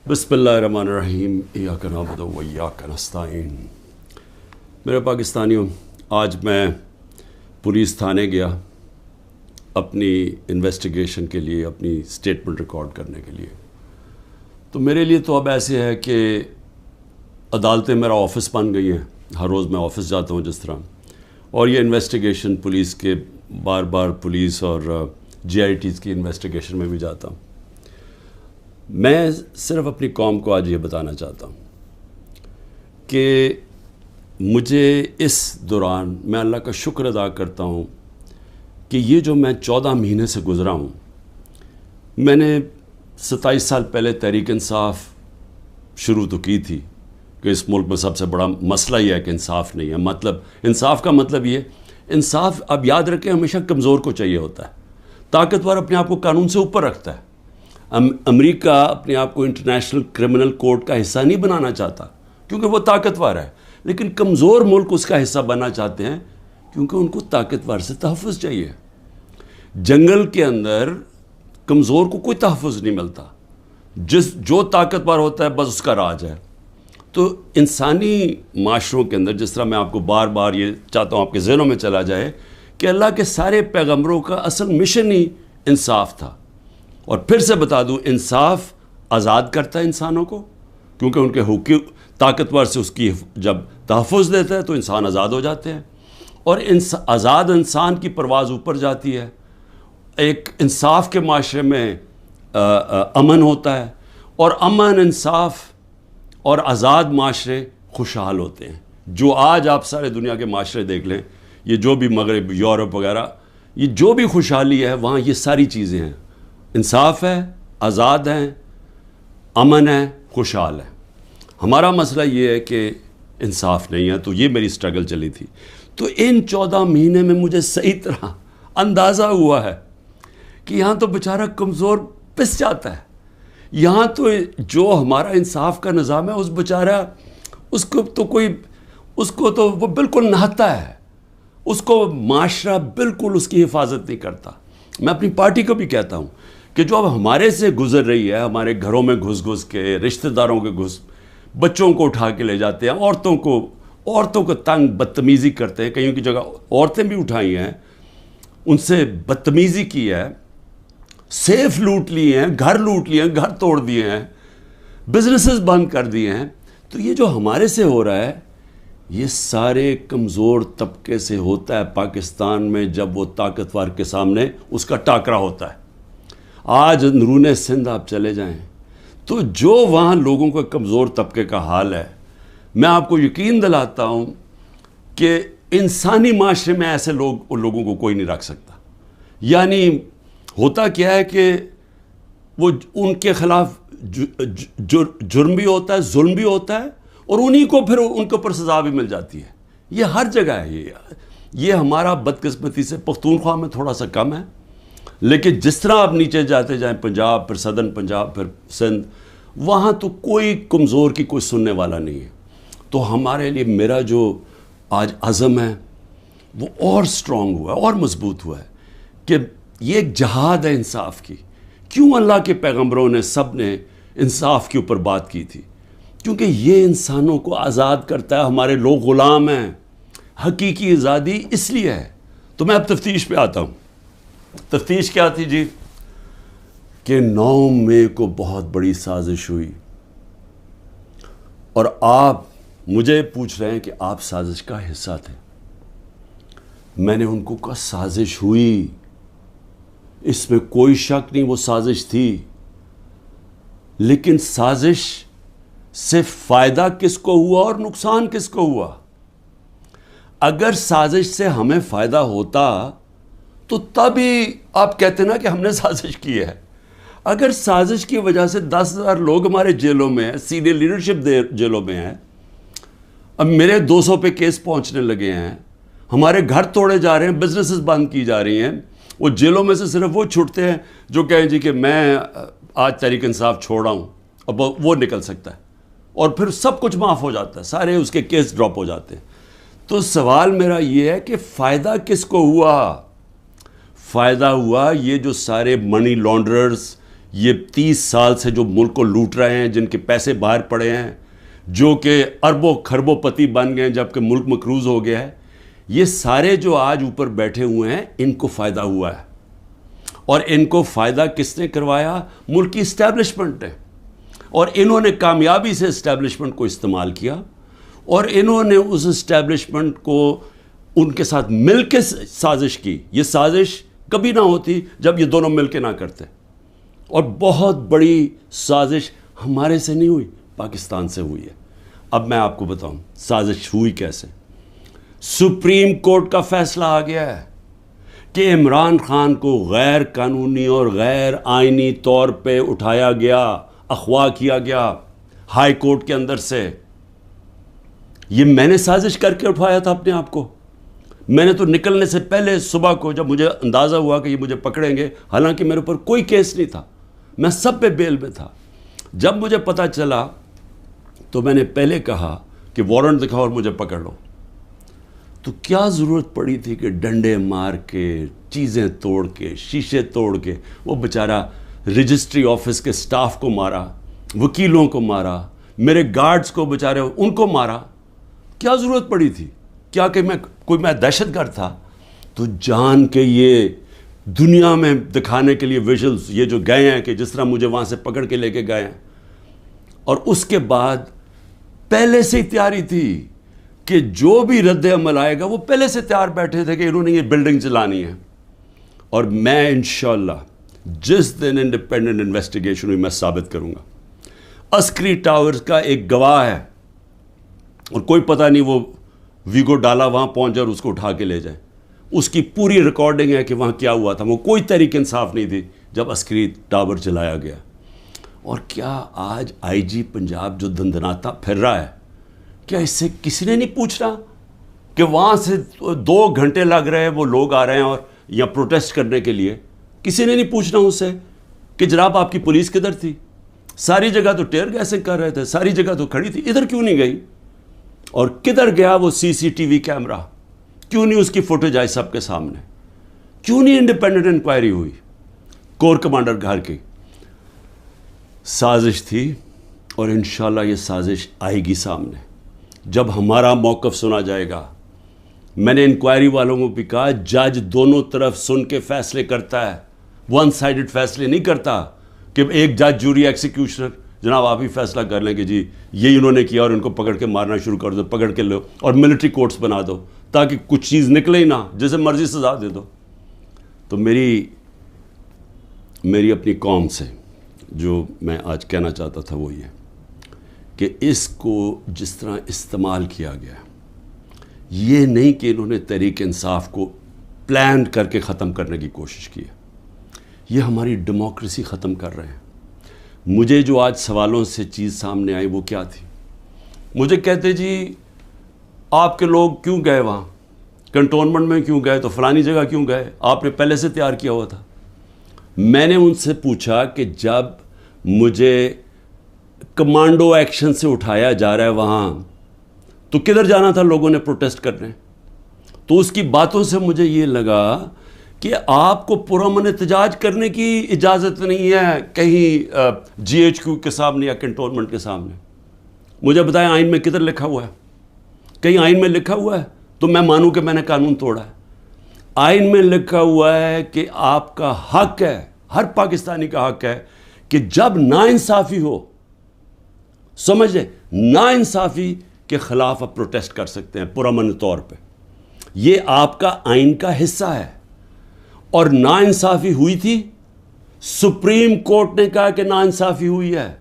بسم اللہ الرحمن الرحیم ایاک نعبد و ایاک نستعین۔ میرے پاکستانیوں، آج میں پولیس تھانے گیا اپنی انویسٹیگیشن کے لیے، اپنی سٹیٹمنٹ ریکارڈ کرنے کے لیے۔ تو میرے لیے تو اب ایسے ہے کہ عدالتیں میرا آفس بن گئی ہیں، ہر روز میں آفس جاتا ہوں جس طرح، اور یہ انویسٹیگیشن پولیس کے بار بار پولیس اور جی آئی ٹیز کی انویسٹیگیشن میں بھی جاتا ہوں۔ میں صرف اپنی قوم کو آج یہ بتانا چاہتا ہوں کہ مجھے اس دوران میں اللہ کا شکر ادا کرتا ہوں کہ یہ جو میں 14 مہینے سے گزرا ہوں، میں نے 27 سال پہلے تحریک انصاف شروع تو کی تھی کہ اس ملک میں سب سے بڑا مسئلہ یہ ہے کہ انصاف نہیں ہے۔ مطلب انصاف کا مطلب یہ، انصاف اب یاد رکھیں ہمیشہ کمزور کو چاہیے ہوتا ہے، طاقتور اپنے آپ کو قانون سے اوپر رکھتا ہے۔ امریکہ اپنے آپ کو انٹرنیشنل کرمنل کورٹ کا حصہ نہیں بنانا چاہتا کیونکہ وہ طاقتور ہے، لیکن کمزور ملک اس کا حصہ بننا چاہتے ہیں کیونکہ ان کو طاقتور سے تحفظ چاہیے۔ جنگل کے اندر کمزور کو کوئی تحفظ نہیں ملتا، جو طاقتور ہوتا ہے بس اس کا راج ہے۔ تو انسانی معاشروں کے اندر، جس طرح میں آپ کو بار بار یہ چاہتا ہوں آپ کے ذہنوں میں چلا جائے کہ اللہ کے سارے پیغمبروں کا اصل مشن ہی انصاف تھا۔ اور پھر سے بتا دوں، انصاف آزاد کرتا ہے انسانوں کو، کیونکہ ان کے حقوق طاقتور سے اس کی جب تحفظ دیتا ہے تو انسان آزاد ہو جاتے ہیں، اور آزاد انسان کی پرواز اوپر جاتی ہے۔ ایک انصاف کے معاشرے میں امن ہوتا ہے، اور امن، انصاف اور آزاد معاشرے خوشحال ہوتے ہیں۔ جو آج آپ سارے دنیا کے معاشرے دیکھ لیں، یہ جو بھی مغرب، یورپ وغیرہ، یہ جو بھی خوشحالی ہے وہاں یہ ساری چیزیں ہیں، انصاف ہے، آزاد ہیں، امن ہے، خوشحال ہے۔ ہمارا مسئلہ یہ ہے کہ انصاف نہیں ہے، تو یہ میری سٹرگل چلی تھی۔ تو ان 14 مہینے میں مجھے صحیح طرح اندازہ ہوا ہے کہ یہاں تو بیچارہ کمزور پس جاتا ہے، یہاں تو جو ہمارا انصاف کا نظام ہے، اس بیچارہ اس کو تو وہ بالکل نہتا ہے، اس کو معاشرہ بالکل اس کی حفاظت نہیں کرتا۔ میں اپنی پارٹی کو بھی کہتا ہوں کہ جو اب ہمارے سے گزر رہی ہے، ہمارے گھروں میں گھس کے، رشتہ داروں کے بچوں کو اٹھا کے لے جاتے ہیں، عورتوں کو تنگ بدتمیزی کرتے ہیں، کئیوں کی جگہ عورتیں بھی اٹھائی ہیں، ان سے بدتمیزی کی ہے، سیف لوٹ لیے ہیں، گھر لوٹ لیے ہیں، گھر توڑ دیے ہیں، بزنسز بند کر دیے ہیں۔ تو یہ جو ہمارے سے ہو رہا ہے، یہ سارے کمزور طبقے سے ہوتا ہے پاکستان میں، جب وہ طاقتور کے سامنے اس کا ٹاکرا ہوتا ہے۔ آج اندرون سندھ آپ چلے جائیں تو جو وہاں لوگوں کا کمزور طبقے کا حال ہے، میں آپ کو یقین دلاتا ہوں کہ انسانی معاشرے میں ایسے لوگوں کو کوئی نہیں رکھ سکتا۔ یعنی ہوتا کیا ہے کہ وہ ان کے خلاف جرم بھی ہوتا ہے، ظلم بھی ہوتا ہے، اور انہی کو پھر ان کے اوپر سزا بھی مل جاتی ہے۔ یہ ہر جگہ ہے، یہ ہمارا بدقسمتی سے پختونخوا میں تھوڑا سا کم ہے، لیکن جس طرح آپ نیچے جاتے جائیں، پنجاب، پھر صدرن پنجاب، پھر سندھ، وہاں تو کوئی کمزور کی کوئی سننے والا نہیں ہے۔ تو ہمارے لیے میرا جو آج عزم ہے وہ اور سٹرونگ ہوا ہے، اور مضبوط ہوا ہے کہ یہ ایک جہاد ہے انصاف کی۔ کیوں اللہ کے پیغمبروں نے سب نے انصاف کے اوپر بات کی تھی؟ کیونکہ یہ انسانوں کو آزاد کرتا ہے۔ ہمارے لوگ غلام ہیں، حقیقی آزادی اس لیے ہے۔ تو میں اب تفتیش پہ آتا ہوں۔ تفتیش کیا تھی جی؟ کہ 9 مئی کو بہت بڑی سازش ہوئی، اور آپ مجھے پوچھ رہے ہیں کہ آپ سازش کا حصہ تھے۔ میں نے ان کو کہا سازش ہوئی، اس میں کوئی شک نہیں، وہ سازش تھی، لیکن سازش سے فائدہ کس کو ہوا اور نقصان کس کو ہوا؟ اگر سازش سے ہمیں فائدہ ہوتا تو تبھی آپ کہتے نا کہ ہم نے سازش کی ہے۔ اگر سازش کی وجہ سے 10,000 لوگ ہمارے جیلوں میں ہیں، سینئر لیڈرشپ جیلوں میں ہیں، اب میرے 200 پہ کیس پہنچنے لگے ہیں، ہمارے گھر توڑے جا رہے ہیں، بزنسز بند کی جا رہی ہیں، وہ جیلوں میں سے صرف وہ چھوٹتے ہیں جو کہیں جی کہ میں آج تحریک انصاف چھوڑ رہا ہوں، اب وہ نکل سکتا ہے، اور پھر سب کچھ معاف ہو جاتا ہے، سارے اس کے کیس ڈراپ ہو جاتے ہیں۔ تو سوال میرا یہ ہے کہ فائدہ کس کو ہوا؟ فائدہ ہوا یہ جو سارے منی لانڈررز، یہ 30 سال سے جو ملک کو لوٹ رہے ہیں، جن کے پیسے باہر پڑے ہیں، جو کہ اربوں کھربوں پتی بن گئے جبکہ ملک مقروض ہو گیا ہے، یہ سارے جو آج اوپر بیٹھے ہوئے ہیں ان کو فائدہ ہوا ہے. اور ان کو فائدہ کس نے کروایا؟ ملک کی اسٹیبلشمنٹ نے. اور انہوں نے کامیابی سے اسٹیبلشمنٹ کو استعمال کیا، اور انہوں نے اس اسٹیبلشمنٹ کو ان کے ساتھ مل کے سازش کی. یہ سازش کبھی نہ ہوتی جب یہ دونوں مل کے نہ کرتے. اور بہت بڑی سازش ہمارے سے نہیں ہوئی، پاکستان سے ہوئی ہے. اب میں آپ کو بتاؤں سازش ہوئی کیسے. سپریم کورٹ کا فیصلہ آ گیا ہے کہ عمران خان کو غیر قانونی اور غیر آئینی طور پہ اٹھایا گیا، اغوا کیا گیا ہائی کورٹ کے اندر سے. یہ میں نے سازش کر کے اٹھوایا تھا اپنے آپ کو. میں نے تو نکلنے سے پہلے صبح کو جب مجھے اندازہ ہوا کہ یہ مجھے پکڑیں گے، حالانکہ میرے اوپر کوئی کیس نہیں تھا، میں سب پہ بیل میں تھا، جب مجھے پتہ چلا تو میں نے پہلے کہا کہ وارنٹ دکھاؤ اور مجھے پکڑ لو. تو کیا ضرورت پڑی تھی کہ ڈنڈے مار کے، چیزیں توڑ کے، شیشے توڑ کے، وہ بیچارہ رجسٹری آفس کے سٹاف کو مارا، وکیلوں کو مارا، میرے گارڈز کو بیچارے ان کو مارا. کیا ضرورت پڑی تھی؟ کیا کہ میں دہشت گرد تھا؟ تو جان کے یہ دنیا میں دکھانے کے لیے ویژلز یہ جو گئے ہیں کہ جس طرح مجھے وہاں سے پکڑ کے لے کے گئے ہیں. اور اس کے بعد پہلے سے ہی تیاری تھی کہ جو بھی رد عمل آئے گا وہ پہلے سے تیار بیٹھے تھے کہ انہوں نے یہ بلڈنگ چلانی ہے. اور میں انشاءاللہ جس دن انڈیپینڈنٹ انویسٹیگیشن ہوئی میں ثابت کروں گا. عسکری ٹاورز کا ایک گواہ ہے اور کوئی پتہ نہیں وہ ویگو ڈالا وہاں پہنچ اور اس کو اٹھا کے لے جائیں. اس کی پوری ریکارڈنگ ہے کہ وہاں کیا ہوا تھا. وہ کوئی تحریک انصاف نہیں تھی جب عسکری ٹاور چلایا گیا. اور کیا آج آئی جی پنجاب جو دندناتا پھر رہا ہے، کیا اس سے کسی نے نہیں پوچھنا کہ وہاں سے 2 گھنٹے لگ رہے ہیں، وہ لوگ آ رہے ہیں اور یا پروٹیسٹ کرنے کے لیے؟ کسی نے نہیں پوچھنا اس سے کہ جناب آپ کی پولیس کدھر تھی؟ ساری جگہ تو ٹیئر گیسنگ کر رہے تھے، ساری جگہ تو کھڑی تھی، ادھر کیوں نہیں گئی؟ اور کدھر گیا وہ سی سی ٹی وی کیمرہ؟ کیوں نہیں اس کی فوٹیج آئی سب کے سامنے؟ کیوں نہیں انڈیپینڈنٹ انکوائری ہوئی؟ کور کمانڈر گھر کی سازش تھی، اور انشاءاللہ یہ سازش آئے گی سامنے جب ہمارا موقف سنا جائے گا. میں نے انکوائری والوں کو بھی کہا جج دونوں طرف سن کے فیصلے کرتا ہے، ون سائیڈڈ فیصلے نہیں کرتا کہ ایک جج جوری ایکسیکیوشنر جناب آپ ہی فیصلہ کر لیں کہ جی یہی انہوں نے کیا اور ان کو پکڑ کے مارنا شروع کر دو، پکڑ کے لو اور ملٹری کورٹس بنا دو تاکہ کچھ چیز نکلے ہی نہ، جیسے مرضی سزا دے دو. تو میری اپنی قوم سے جو میں آج کہنا چاہتا تھا وہ یہ کہ اس کو جس طرح استعمال کیا گیا، یہ نہیں کہ انہوں نے تحریک انصاف کو پلان کر کے ختم کرنے کی کوشش کی ہے. یہ ہماری ڈیموکریسی ختم کر رہے ہیں. مجھے جو آج سوالوں سے چیز سامنے آئی وہ کیا تھی؟ مجھے کہتے جی آپ کے لوگ کیوں گئے وہاں، کنٹونمنٹ میں کیوں گئے، تو فلانی جگہ کیوں گئے، آپ نے پہلے سے تیار کیا ہوا تھا. میں نے ان سے پوچھا کہ جب مجھے کمانڈو ایکشن سے اٹھایا جا رہا ہے وہاں تو کدھر جانا تھا لوگوں نے پروٹیسٹ کرنے؟ تو اس کی باتوں سے مجھے یہ لگا کہ آپ کو پرامن احتجاج کرنے کی اجازت نہیں ہے کہیں جی ایچ کیو کے سامنے یا کنٹونمنٹ کے سامنے. مجھے بتائیں آئین میں کدھر لکھا ہوا ہے؟ کہیں آئین میں لکھا ہوا ہے تو میں مانوں کہ میں نے قانون توڑا ہے. آئین میں لکھا ہوا ہے کہ آپ کا حق ہے، ہر پاکستانی کا حق ہے کہ جب ناانصافی ہو، سمجھے، ناانصافی کے خلاف آپ پروٹیسٹ کر سکتے ہیں پرامن طور پہ. یہ آپ کا آئین کا حصہ ہے. اور ناانصافی ہوئی تھی، سپریم کورٹ نے کہا کہ ناانصافی ہوئی ہے.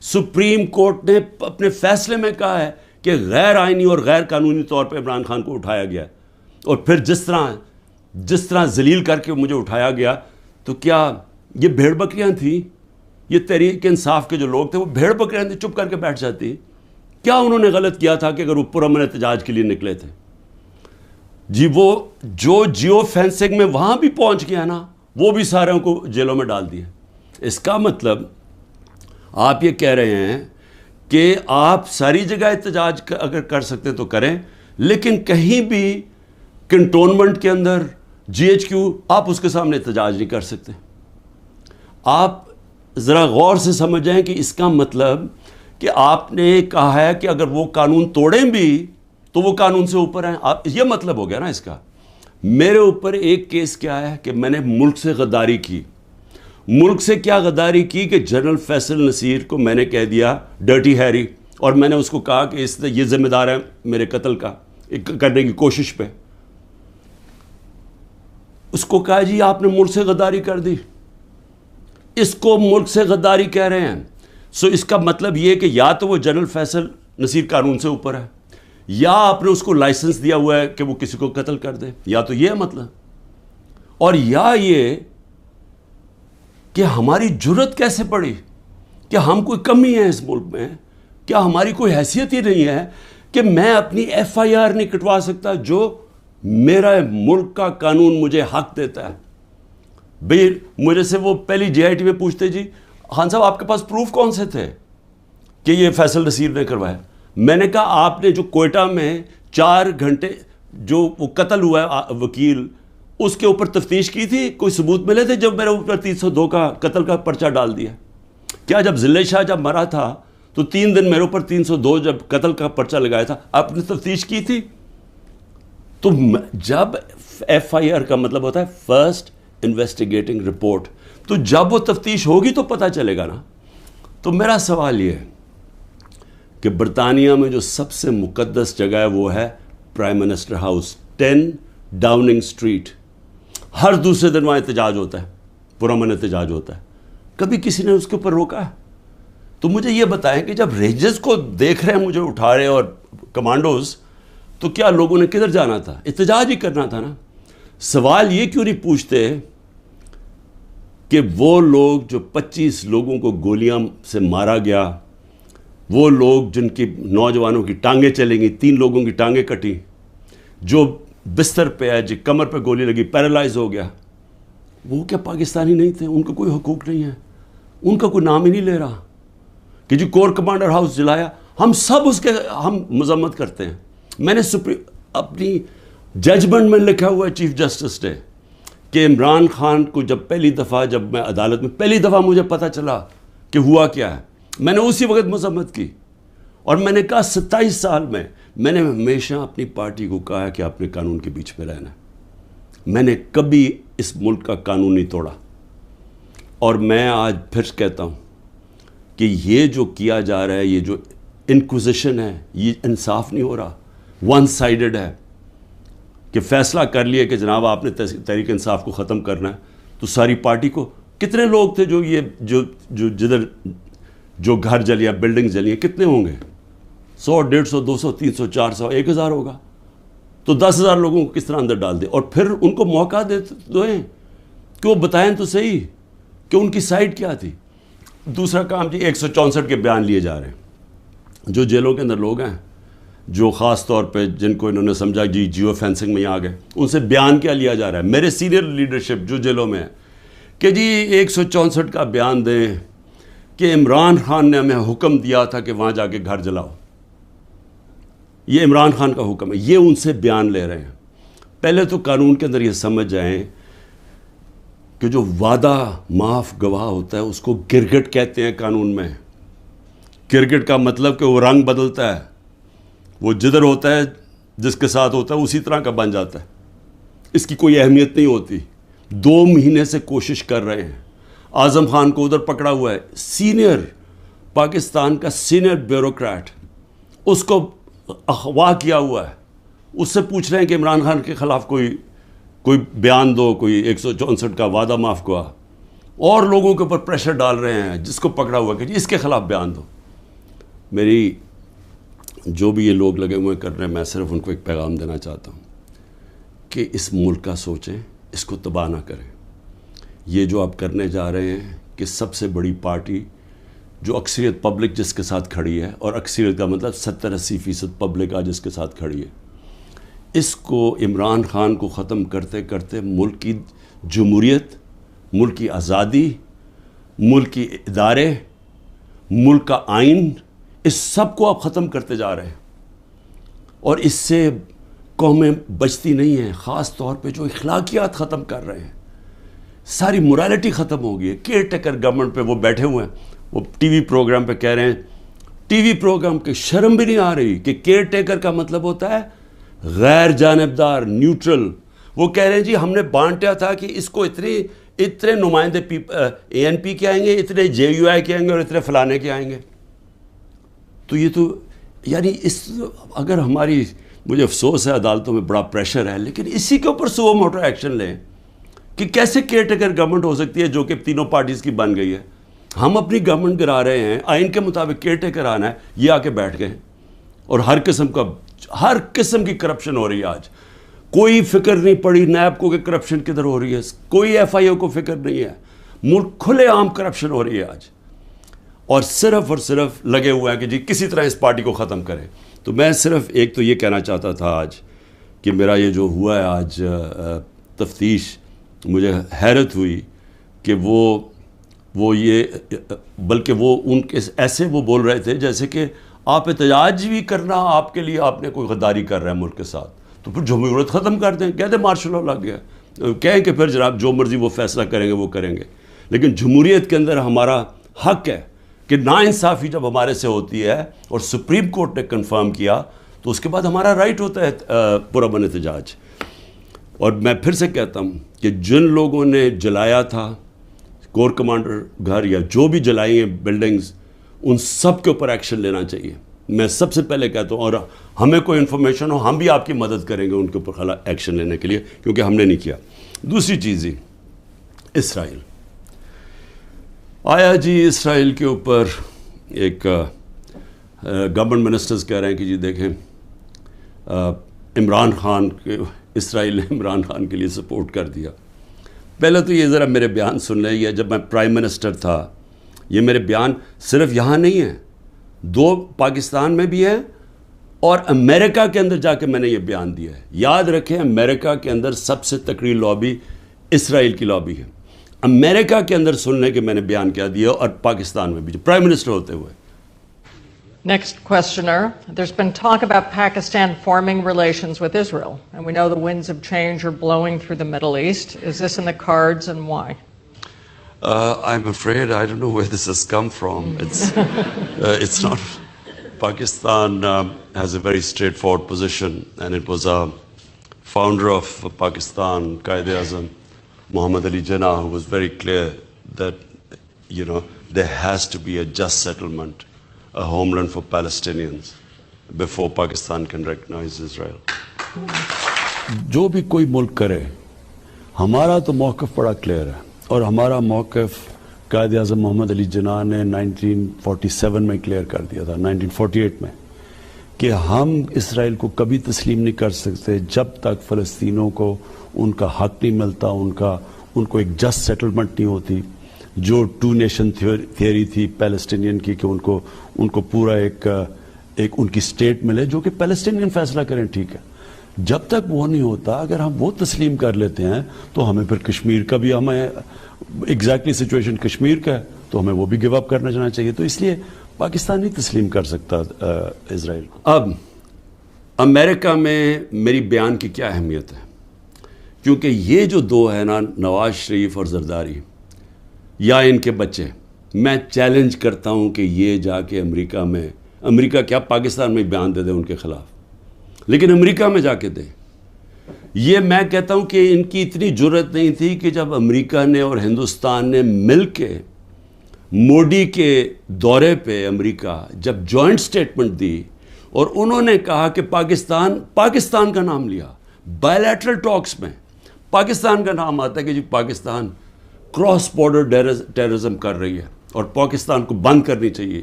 سپریم کورٹ نے اپنے فیصلے میں کہا ہے کہ غیر آئینی اور غیر قانونی طور پہ عمران خان کو اٹھایا گیا. اور پھر جس طرح ذلیل کر کے مجھے اٹھایا گیا، تو کیا یہ بھیڑ بکریاں تھیں؟ یہ تحریک انصاف کے جو لوگ تھے وہ بھیڑ بکریاں تھیں، چپ کر کے بیٹھ جاتی؟ کیا انہوں نے غلط کیا تھا کہ اگر وہ پرامن احتجاج کے لیے نکلے تھے؟ جی وہ جو جیو فینسنگ میں وہاں بھی پہنچ گیا نا، وہ بھی ساروں کو جیلوں میں ڈال دیا. اس کا مطلب آپ یہ کہہ رہے ہیں کہ آپ ساری جگہ احتجاج اگر کر سکتے تو کریں، لیکن کہیں بھی کنٹونمنٹ کے اندر جی ایچ کیو آپ اس کے سامنے احتجاج نہیں کر سکتے. آپ ذرا غور سے سمجھ جائیں کہ اس کا مطلب کہ آپ نے کہا ہے کہ اگر وہ قانون توڑیں بھی تو وہ قانون سے اوپر ہیں. یہ مطلب ہو گیا نا اس کا. میرے اوپر ایک کیس کیا ہے کہ میں نے ملک سے غداری کی. ملک سے کیا غداری کی کہ جنرل فیصل نصیر کو میں نے کہہ دیا ڈرٹی ہیری, اور میں نے اس کو کہا کہ یہ ذمہ دار ہے میرے قتل کا کرنے کی کوشش پہ. اس کو کہا جی آپ نے ملک سے غداری کر دی. اس کو ملک سے غداری کہہ رہے ہیں. سو اس کا مطلب یہ کہ یا تو وہ جنرل فیصل نصیر قانون سے اوپر ہے, یا آپ نے اس کو لائسنس دیا ہوا ہے کہ وہ کسی کو قتل کر دے, یا تو یہ مطلب, اور یا یہ کہ ہماری جرت کیسے پڑی, کہ ہم کوئی کمی ہے اس ملک میں, کیا ہماری کوئی حیثیت ہی نہیں ہے کہ میں اپنی ایف آئی آر نہیں کٹوا سکتا جو میرا ملک کا قانون مجھے حق دیتا ہے. بھئی مجھے سے وہ پہلی جے آئی ٹی میں پوچھتے جی خان صاحب آپ کے پاس پروف کون سے تھے کہ یہ فیصل نصیر نے کروایا. میں نے کہا آپ نے جو کوئٹہ میں 4 گھنٹے جو وہ قتل ہوا ہے وکیل, اس کے اوپر تفتیش کی تھی, کوئی ثبوت ملے تھے جب میرے اوپر 302 کا قتل کا پرچہ ڈال دیا؟ کیا جب ضلع شاہ جب مرا تھا تو 3 دن میرے اوپر 302 جب قتل کا پرچہ لگایا تھا, آپ نے تفتیش کی تھی؟ تو جب ایف آئی آر کا مطلب ہوتا ہے فرسٹ انویسٹیگیٹنگ رپورٹ, تو جب وہ تفتیش ہوگی تو پتہ چلے گا نا. تو میرا سوال یہ ہے کہ برطانیہ میں جو سب سے مقدس جگہ ہے وہ ہے prime minister house, 10 Downing Street. ہر دوسرے دن وہاں احتجاج ہوتا ہے, پرامن احتجاج ہوتا ہے. کبھی کسی نے اس کے اوپر روکا ہے؟ تو مجھے یہ بتائیں کہ جب رینجرز کو دیکھ رہے ہیں مجھے اٹھا رہے اور کمانڈوز, تو کیا لوگوں نے کدھر جانا تھا؟ احتجاج ہی کرنا تھا نا. سوال یہ کیوں نہیں پوچھتے کہ وہ لوگ جو 25 لوگوں کو گولیاں سے مارا گیا, وہ لوگ جن کی نوجوانوں کی ٹانگیں چلیں گی, 3 لوگوں کی ٹانگیں کٹی, جو بستر پہ ہے, جو کمر پہ گولی لگی پیرالائز ہو گیا, وہ کیا پاکستانی نہیں تھے؟ ان کو کوئی حقوق نہیں ہے, ان کا کوئی نام ہی نہیں لے رہا کہ جی کور کمانڈر ہاؤس جلایا. ہم سب اس کے ہم مذمت کرتے ہیں. میں نے اپنی ججمنٹ میں لکھا ہوا ہے چیف جسٹس نے کہ عمران خان کو جب پہلی دفعہ جب میں عدالت میں پہلی دفعہ مجھے پتہ چلا کہ ہوا کیا ہے, میں نے اسی وقت مذمت کی, اور میں نے کہا 27 سال میں نے ہمیشہ اپنی پارٹی کو کہا ہے کہ اپنے قانون کے بیچ میں رہنا ہے. میں نے کبھی اس ملک کا قانون نہیں توڑا, اور میں آج پھر کہتا ہوں کہ یہ جو کیا جا رہا ہے, یہ جو انکوزیشن ہے, یہ انصاف نہیں ہو رہا, ون سائیڈڈ ہے. کہ فیصلہ کر لیے کہ جناب آپ نے تحریک انصاف کو ختم کرنا ہے, تو ساری پارٹی کو, کتنے لوگ تھے جو یہ جو جدھر جو گھر جلیا, بلڈنگ جلی, کتنے ہوں گے؟ 100, 150, 200, 300, 400, 1000 ہوگا. تو 10,000 لوگوں کو کس طرح اندر ڈال دیں, اور پھر ان کو موقع دیں کہ وہ بتائیں تو صحیح کہ ان کی سائڈ کیا تھی. دوسرا کام جی 164 کے بیان لیے جا رہے ہیں. جو جیلوں کے اندر لوگ ہیں, جو خاص طور پہ جن کو انہوں نے سمجھا جی جیو فینسنگ میں آ گئے, ان سے بیان کیا لیا جا رہا ہے؟ میرے سینئر لیڈرشپ جو جیلوں میں ہے کہ جی 164 کا بیان دیں کہ عمران خان نے ہمیں حکم دیا تھا کہ وہاں جا کے گھر جلاؤ. یہ عمران خان کا حکم ہے, یہ ان سے بیان لے رہے ہیں. پہلے تو قانون کے اندر یہ سمجھ جائیں کہ جو وعدہ معاف گواہ ہوتا ہے اس کو گرگٹ کہتے ہیں قانون میں. گرگٹ کا مطلب کہ وہ رنگ بدلتا ہے, وہ جدھر ہوتا ہے جس کے ساتھ ہوتا ہے اسی طرح کا بن جاتا ہے, اس کی کوئی اہمیت نہیں ہوتی. 2 مہینے سے کوشش کر رہے ہیں. اعظم خان کو ادھر پکڑا ہوا ہے, سینئر پاکستان کا سینئر بیوروکریٹ, اس کو اغوا کیا ہوا ہے. اس سے پوچھ رہے ہیں کہ عمران خان کے خلاف کوئی بیان دو, کوئی 164 کا وعدہ معاف گواہ, اور لوگوں کے اوپر پریشر ڈال رہے ہیں جس کو پکڑا ہوا کہ اس کے خلاف بیان دو. میری جو بھی یہ لوگ لگے ہوئے کر رہے ہیں, میں صرف ان کو ایک پیغام دینا چاہتا ہوں کہ اس ملک کا سوچیں, اس کو تباہ نہ کریں. یہ جو آپ کرنے جا رہے ہیں کہ سب سے بڑی پارٹی جو اکثریت پبلک جس کے ساتھ کھڑی ہے, اور اکثریت کا مطلب 70-80% پبلک آج جس کے ساتھ کھڑی ہے, اس کو عمران خان کو ختم کرتے کرتے ملک کی جمہوریت, ملک کی آزادی, ملک کی ادارے, ملک کا آئین, اس سب کو آپ ختم کرتے جا رہے ہیں. اور اس سے قومیں بچتی نہیں ہیں, خاص طور پہ جو اخلاقیات ختم کر رہے ہیں. ساری morality ختم ہو گئی ہے. کیئر ٹیکر گورنمنٹ پہ وہ بیٹھے ہوئے ہیں, وہ ٹی وی پروگرام پہ کہہ رہے ہیں, ٹی وی پروگرام کی شرم بھی نہیں آ رہی کہ کیئر ٹیکر کا مطلب ہوتا ہے غیر جانبدار, نیوٹرل. وہ کہہ رہے ہیں جی ہم نے بانٹا تھا کہ اس کو اتنے نمائندے اے این پی کے آئیں گے, اتنے جے یو آئی کے آئیں گے اور اتنے فلانے کے آئیں گے. تو یہ تو یعنی اگر ہماری, مجھے افسوس ہے عدالتوں میں بڑا پریشر ہے, لیکن اسی کے اوپر سو موٹر ایکشن لیں کہ کیسے کیئر ٹیکر گورنمنٹ ہو سکتی ہے جو کہ تینوں پارٹیز کی بن گئی ہے. ہم اپنی گورنمنٹ گرا رہے ہیں, آئین کے مطابق کیئر ٹیکر آنا ہے, یہ آ کے بیٹھ گئے اور ہر قسم کی کرپشن ہو رہی ہے. آج کوئی فکر نہیں پڑی نیب کو کہ کرپشن کدھر ہو رہی ہے, کوئی ایف آئی او کو فکر نہیں ہے. ملک کھلے عام کرپشن ہو رہی ہے آج, اور صرف لگے ہوئے ہیں کہ جی کسی طرح اس پارٹی کو ختم کریں. تو میں صرف ایک تو یہ کہنا چاہتا تھا آج کہ میرا یہ جو ہوا ہے آج تفتیش, مجھے حیرت ہوئی کہ وہ یہ, بلکہ وہ ان کے ایسے وہ بول رہے تھے جیسے کہ آپ احتجاج بھی کرنا آپ کے لیے آپ نے کوئی غداری کر رہا ہے ملک کے ساتھ, تو پھر جمہوریت ختم کر دیں, کہہ دیں مارشل لا لگ گیا, کہیں کہ پھر جناب جو مرضی وہ فیصلہ کریں گے وہ کریں گے. لیکن جمہوریت کے اندر ہمارا حق ہے کہ ناانصافی جب ہمارے سے ہوتی ہے اور سپریم کورٹ نے کنفرم کیا تو اس کے بعد ہمارا رائٹ ہوتا ہے پرامن احتجاج. اور میں پھر سے کہتا ہوں کہ جن لوگوں نے جلایا تھا کور کمانڈر گھر یا جو بھی جلائی ہیں بلڈنگز, ان سب کے اوپر ایکشن لینا چاہیے. میں سب سے پہلے کہتا ہوں, اور ہمیں کوئی انفارمیشن ہو ہم بھی آپ کی مدد کریں گے ان کے اوپر ایکشن لینے کے لیے, کیونکہ ہم نے نہیں کیا. دوسری چیز ہی اسرائیل آیا جی, اسرائیل کے اوپر ایک گورنمنٹ منسٹرز کہہ رہے ہیں کہ جی دیکھیں عمران خان کے, اسرائیل نے عمران خان کے لیے سپورٹ کر دیا. پہلے تو یہ ذرا میرے بیان سن لیں, یہ جب میں پرائم منسٹر تھا, یہ میرے بیان صرف یہاں نہیں ہیں, 2 پاکستان میں بھی ہے اور امریکہ کے اندر جا کے میں نے یہ بیان دیا ہے. یاد رکھیں امریکہ کے اندر سب سے تکڑی لابی اسرائیل کی لابی ہے. امریکہ کے اندر سننے کے میں نے بیان کیا دیا, اور پاکستان میں بھی پرائم منسٹر ہوتے ہوئے. Next questioner. There's been talk about Pakistan forming relations with Israel, and we know the winds of change are blowing through the Middle East. Is this in the cards, and why? I'm afraid I don't know where this has come from. It's not. Pakistan has a very straightforward position, and it was a founder of Pakistan, Quaid-e-Azam, Muhammad Ali Jinnah, who was very clear that, there has to be a just settlement, a homeland for Palestinians before Pakistan can recognize Israel. جو بھی کوئی ملک کرے, ہمارا تو موقف بڑا clear ہے, اور ہمارا موقف قائد اعظم محمد علی جناح نے 1947 میں کلیئر کر دیا تھا, 1948 میں, کہ ہم اسرائیل کو کبھی تسلیم نہیں کر سکتے جب تک فلسطینوں کو ان کا حق نہیں ملتا, ان کو ایک جسٹ سیٹلمنٹ نہیں ہوتی. جو 2 نیشن تھیوری تھی پیلسٹینین کی کہ ان کو پورا ایک ان کی اسٹیٹ ملے جو کہ پیلسٹینین فیصلہ کریں, ٹھیک ہے. جب تک وہ نہیں ہوتا, اگر ہم وہ تسلیم کر لیتے ہیں تو ہمیں پھر کشمیر کا بھی, ہمیں ایگزیکٹلی سچویشن کشمیر کا ہے تو ہمیں وہ بھی گیو اپ کرنا چاہنا چاہیے. تو اس لیے پاکستان نہیں تسلیم کر سکتا اسرائیل کو. اب امریکہ میں میری بیان کی کیا اہمیت ہے, کیونکہ یہ جو 2 ہیں نا, نواز شریف اور زرداری یا ان کے بچے, میں چیلنج کرتا ہوں کہ یہ جا کے امریکہ کیا پاکستان میں بیان دے دیں ان کے خلاف, لیکن امریکہ میں جا کے دیں. یہ میں کہتا ہوں کہ ان کی اتنی جرت نہیں تھی کہ جب امریکہ نے اور ہندوستان نے مل کے موڈی کے دورے پہ امریکہ جب جوائنٹ سٹیٹمنٹ دی اور انہوں نے کہا کہ پاکستان کا نام لیا بائیلیٹرل ٹاکس میں, پاکستان کا نام آتا ہے کہ جی پاکستان کراس بارڈر ٹیررزم کر رہی ہے اور پاکستان کو بند کرنی چاہیے.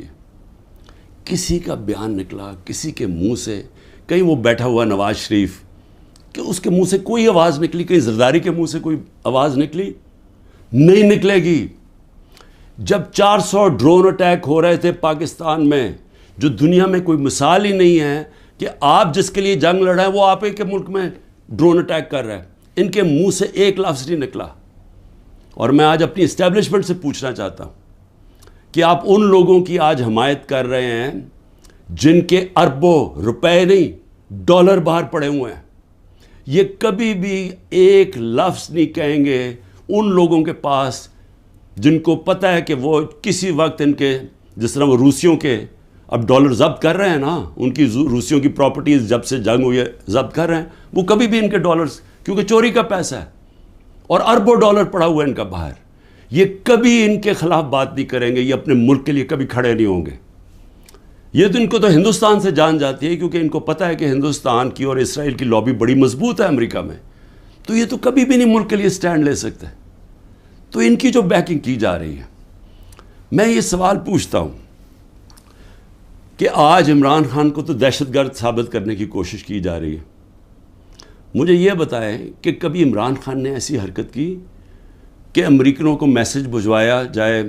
کسی کا بیان نکلا کسی کے منہ سے, کہیں وہ بیٹھا ہوا نواز شریف کہ اس کے منہ سے کوئی آواز نکلی, کہیں زرداری کے منہ سے کوئی آواز نکلی؟ نہیں نکلے گی. جب 400 ڈرون اٹیک ہو رہے تھے پاکستان میں, جو دنیا میں کوئی مثال ہی نہیں ہے کہ آپ جس کے لیے جنگ لڑ رہے ہیں وہ آپ کے ملک میں ڈرون اٹیک کر رہے ہیں, ان کے منہ سے ایک لفظ نہیں نکلا. اور میں آج اپنی اسٹیبلشمنٹ سے پوچھنا چاہتا ہوں کہ آپ ان لوگوں کی آج حمایت کر رہے ہیں جن کے اربوں روپے نہیں ڈالر باہر پڑے ہوئے ہیں. یہ کبھی بھی ایک لفظ نہیں کہیں گے ان لوگوں کے پاس جن کو پتہ ہے کہ وہ کسی وقت ان کے، جس طرح وہ روسیوں کے اب ڈالر ضبط کر رہے ہیں نا، ان کی روسیوں کی پراپرٹیز جب سے جنگ ہوئی ہے ضبط کر رہے ہیں، وہ کبھی بھی ان کے ڈالرز، کیونکہ چوری کا پیسہ ہے اور اربوں ڈالر پڑا ہوا ہے ان کا باہر، یہ کبھی ان کے خلاف بات نہیں کریں گے، یہ اپنے ملک کے لیے کبھی کھڑے نہیں ہوں گے. یہ تو ان کو تو ہندوستان سے جان جاتی ہے، کیونکہ ان کو پتہ ہے کہ ہندوستان کی اور اسرائیل کی لابی بڑی مضبوط ہے امریکہ میں، تو یہ تو کبھی بھی نہیں ملک کے لیے سٹینڈ لے سکتے. تو ان کی جو بیکنگ کی جا رہی ہے، میں یہ سوال پوچھتا ہوں کہ آج عمران خان کو تو دہشت گرد ثابت کرنے کی کوشش کی جا رہی ہے. مجھے یہ بتائیں کہ کبھی عمران خان نے ایسی حرکت کی کہ امریکنوں کو میسج بھجوایا جائے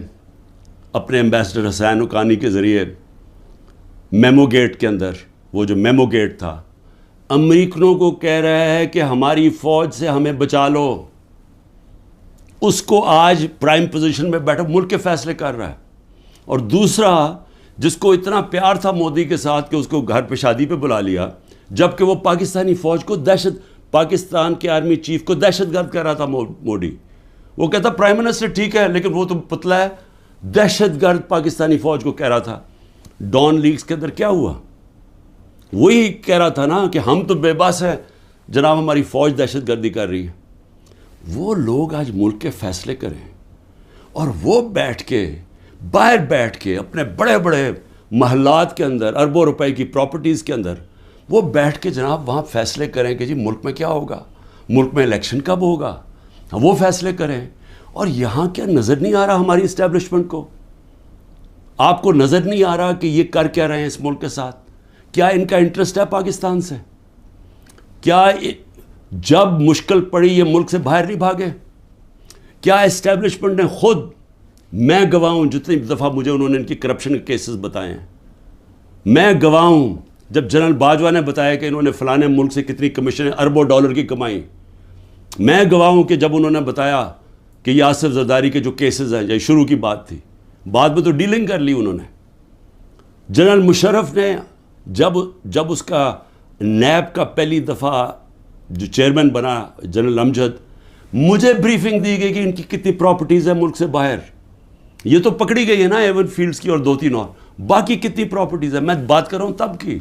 اپنے ایمبیسڈر حسین حقانی کے ذریعے میمو گیٹ کے اندر، وہ جو میمو گیٹ تھا، امریکنوں کو کہہ رہا ہے کہ ہماری فوج سے ہمیں بچا لو، اس کو آج پرائم پوزیشن میں بیٹھا ملک کے فیصلے کر رہا ہے. اور دوسرا، جس کو اتنا پیار تھا مودی کے ساتھ کہ اس کو گھر پہ شادی پہ بلا لیا، جبکہ وہ پاکستانی فوج کو پاکستان کے آرمی چیف کو دہشت گرد کہہ رہا تھا مودی. وہ کہتا پرائم منسٹر ٹھیک ہے لیکن وہ تو پتلا ہے، دہشت گرد پاکستانی فوج کو کہہ رہا تھا. ڈان لیگز کے اندر کیا ہوا؟ وہی کہہ رہا تھا نا کہ ہم تو بے بس ہیں جناب، ہماری فوج دہشت گردی کر رہی ہے. وہ لوگ آج ملک کے فیصلے کریں اور وہ بیٹھ کے باہر بیٹھ کے اپنے بڑے بڑے محلات کے اندر، اربوں روپے کی پراپرٹیز کے اندر وہ بیٹھ کے جناب وہاں فیصلے کریں کہ جی ملک میں کیا ہوگا، ملک میں الیکشن کب ہوگا، وہ فیصلے کریں. اور یہاں کیا نظر نہیں آ رہا ہماری اسٹیبلشمنٹ کو؟ آپ کو نظر نہیں آ رہا کہ یہ کر کیا رہے ہیں اس ملک کے ساتھ؟ کیا ان کا انٹرسٹ ہے پاکستان سے؟ کیا جب مشکل پڑی یہ ملک سے باہر نہیں بھاگے؟ کیا اسٹیبلشمنٹ نے خود، میں گواہ ہوں جتنی دفعہ مجھے انہوں نے ان کی کرپشن کے کیسز بتائے ہیں، میں گواہ ہوں جب جنرل باجوہ نے بتایا کہ انہوں نے فلانے ملک سے کتنی کمیشن اربوں ڈالر کی کمائی، میں گواہ ہوں کہ جب انہوں نے بتایا کہ یہ آصف زرداری کے جو کیسز ہیں، یہ شروع کی بات تھی، بعد میں تو ڈیلنگ کر لی انہوں نے. جنرل مشرف نے جب اس کا نیب کا پہلی دفعہ جو چیئرمین بنا جنرل امجد، مجھے بریفنگ دی گئی کہ ان کی کتنی پراپرٹیز ہیں ملک سے باہر. یہ تو پکڑی گئی ہے نا ایون فیلڈز کی اور 2-3 اور، باقی کتنی پراپرٹیز ہیں میں بات کر رہا ہوں تب کی،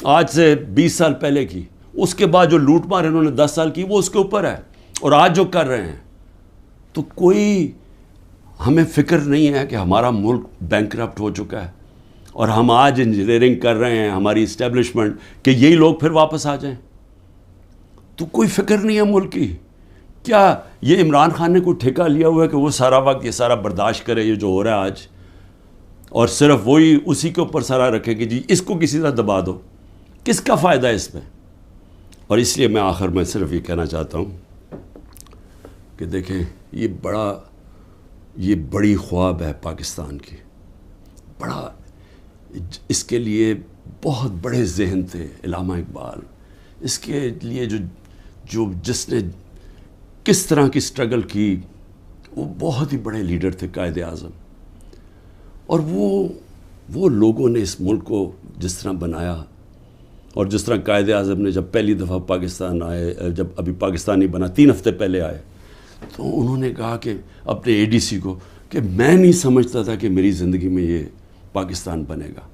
آج سے 20 سال پہلے کی. اس کے بعد جو لوٹ مار انہوں نے 10 سال کی وہ اس کے اوپر ہے، اور آج جو کر رہے ہیں. تو کوئی ہمیں فکر نہیں ہے کہ ہمارا ملک بینکرپٹ ہو چکا ہے اور ہم آج انجینئرنگ کر رہے ہیں ہماری اسٹیبلشمنٹ کہ یہی لوگ پھر واپس آ جائیں؟ تو کوئی فکر نہیں ہے ملک کی. کیا یہ عمران خان نے کوئی ٹھیکہ لیا ہوا ہے کہ وہ سارا وقت یہ سارا برداشت کرے یہ جو ہو رہا ہے آج، اور صرف وہی اسی کے اوپر سارا رکھے کہ جی اس کو کسی طرح دبا دو؟ کس کا فائدہ ہے اس میں؟ اور اس لیے میں آخر میں صرف یہ کہنا چاہتا ہوں کہ دیکھیں یہ بڑی خواب ہے پاکستان کی، بڑا، اس کے لیے بہت بڑے ذہن تھے علامہ اقبال، اس کے لیے جس نے کس طرح کی سٹرگل کی، وہ بہت ہی بڑے لیڈر تھے، قائد اعظم. اور وہ لوگوں نے اس ملک کو جس طرح بنایا، اور جس طرح قائد اعظم نے جب پہلی دفعہ پاکستان آئے، جب ابھی پاکستان نہیں بنا 3 ہفتے پہلے آئے، تو انہوں نے کہا کہ اپنے اے ڈی سی کو کہ میں نہیں سمجھتا تھا کہ میری زندگی میں یہ پاکستان بنے گا.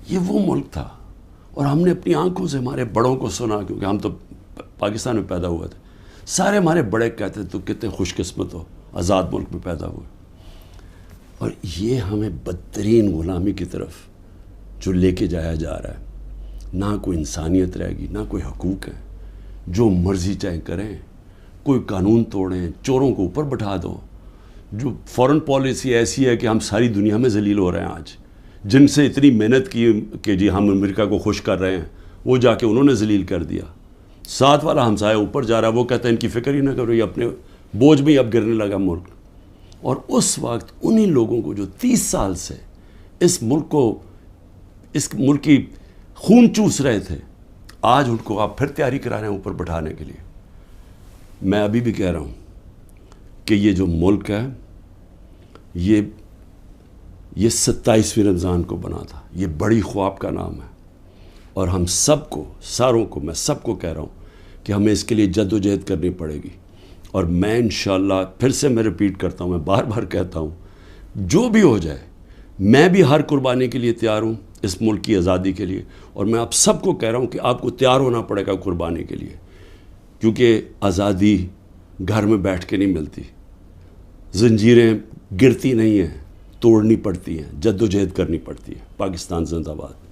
یہ وہ ملک تھا، اور ہم نے اپنی آنکھوں سے ہمارے بڑوں کو سنا، کیونکہ ہم تو پاکستان میں پیدا ہوئے تھے، سارے ہمارے بڑے کہتے تو کتنے خوش قسمت ہو آزاد ملک میں پیدا ہوئے. اور یہ ہمیں بدترین غلامی کی طرف جو لے کے جایا جا رہا ہے، نہ کوئی انسانیت رہے گی، نہ کوئی حقوق ہے، جو مرضی چاہے کریں، کوئی قانون توڑیں، چوروں کو اوپر بٹھا دو. جو فورن پالیسی ایسی ہے کہ ہم ساری دنیا میں ذلیل ہو رہے ہیں آج، جن سے اتنی محنت کی کہ جی ہم امریکہ کو خوش کر رہے ہیں، وہ جا کے انہوں نے ذلیل کر دیا. ساتھ والا ہمسایہ اوپر جا رہا ہے، وہ کہتا ہے ان کی فکر ہی نہ کرو، یہ اپنے بوجھ میں ہی اب گرنے لگا ملک. اور اس وقت انہی لوگوں کو جو 30 سال سے اس ملک کی خون چوس رہے تھے، آج ان کو آپ پھر تیاری کرا رہے ہیں اوپر بٹھانے کے لیے. میں ابھی بھی کہہ رہا ہوں کہ یہ جو ملک ہے، یہ 27ویں رمضان کو بنا تھا، یہ بڑی خواب کا نام ہے. اور ہم سب کو، ساروں کو، میں سب کو کہہ رہا ہوں کہ ہمیں اس کے لیے جد و جہد کرنی پڑے گی. اور میں انشاءاللہ پھر سے میں ریپیٹ کرتا ہوں، میں بار بار کہتا ہوں، جو بھی ہو جائے میں بھی ہر قربانی کے لیے تیار ہوں اس ملک کی آزادی کے لیے، اور میں آپ سب کو کہہ رہا ہوں کہ آپ کو تیار ہونا پڑے گا قربانی کے لیے، کیونکہ آزادی گھر میں بیٹھ کے نہیں ملتی، زنجیریں گرتی نہیں ہیں، توڑنی پڑتی ہیں، جد و جہد کرنی پڑتی ہے۔ پاکستان زندہ باد۔